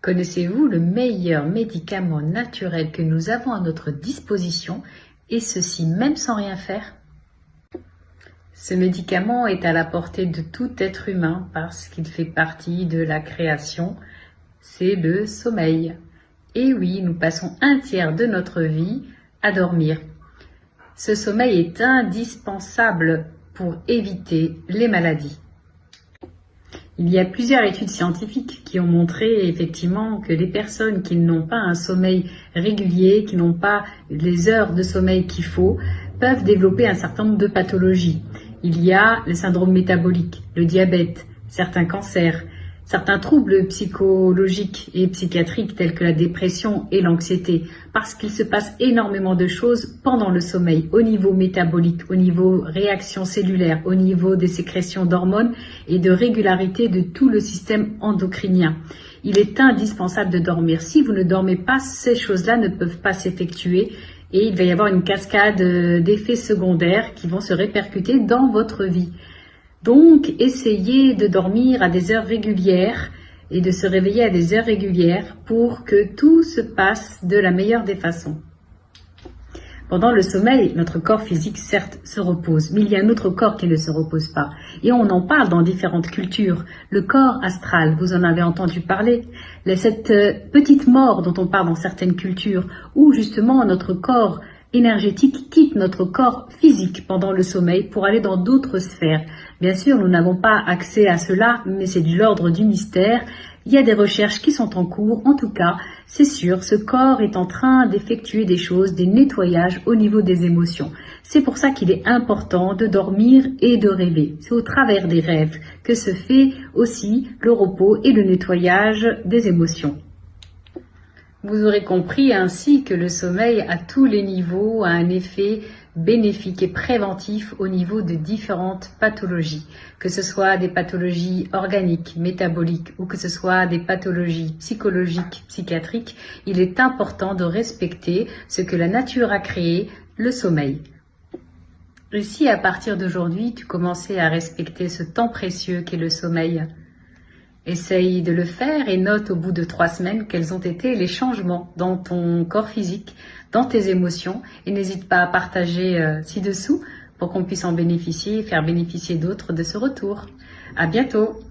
Connaissez-vous le meilleur médicament naturel que nous avons à notre disposition, et ceci même sans rien faire? Ce médicament est à la portée de tout être humain parce qu'il fait partie de la création, c'est le sommeil. Et oui, nous passons un tiers de notre vie à dormir. Ce sommeil est indispensable pour éviter les maladies. Il y a plusieurs études scientifiques qui ont montré effectivement que les personnes qui n'ont pas un sommeil régulier, qui n'ont pas les heures de sommeil qu'il faut, peuvent développer un certain nombre de pathologies. Il y a le syndrome métabolique, le diabète, certains cancers, certains troubles psychologiques et psychiatriques tels que la dépression et l'anxiété, parce qu'il se passe énormément de choses pendant le sommeil, au niveau métabolique, au niveau réaction cellulaire, au niveau des sécrétions d'hormones et de régularité de tout le système endocrinien. Il est indispensable de dormir. Si vous ne dormez pas, ces choses-là ne peuvent pas s'effectuer et il va y avoir une cascade d'effets secondaires qui vont se répercuter dans votre vie. Donc, essayez de dormir à des heures régulières et de se réveiller à des heures régulières pour que tout se passe de la meilleure des façons. Pendant le sommeil, notre corps physique, certes, se repose, mais il y a un autre corps qui ne se repose pas. Et on en parle dans différentes cultures. Le corps astral, vous en avez entendu parler. Cette petite mort dont on parle dans certaines cultures, où justement notre corps énergétique quitte notre corps physique pendant le sommeil pour aller dans d'autres sphères. Bien sûr, nous n'avons pas accès à cela, mais c'est de l'ordre du mystère. Il y a des recherches qui sont en cours. En tout cas, c'est sûr, ce corps est en train d'effectuer des choses, des nettoyages au niveau des émotions. C'est pour ça qu'il est important de dormir et de rêver. C'est au travers des rêves que se fait aussi le repos et le nettoyage des émotions. Vous aurez compris ainsi que le sommeil à tous les niveaux a un effet bénéfique et préventif au niveau de différentes pathologies, que ce soit des pathologies organiques, métaboliques ou que ce soit des pathologies psychologiques, psychiatriques. Il est important de respecter ce que la nature a créé, le sommeil. Et si à partir d'aujourd'hui, tu commençais à respecter ce temps précieux qu'est le sommeil, essaye de le faire et note au bout de 3 semaines quels ont été les changements dans ton corps physique, dans tes émotions, et n'hésite pas à partager ci-dessous pour qu'on puisse en bénéficier et faire bénéficier d'autres de ce retour. À bientôt!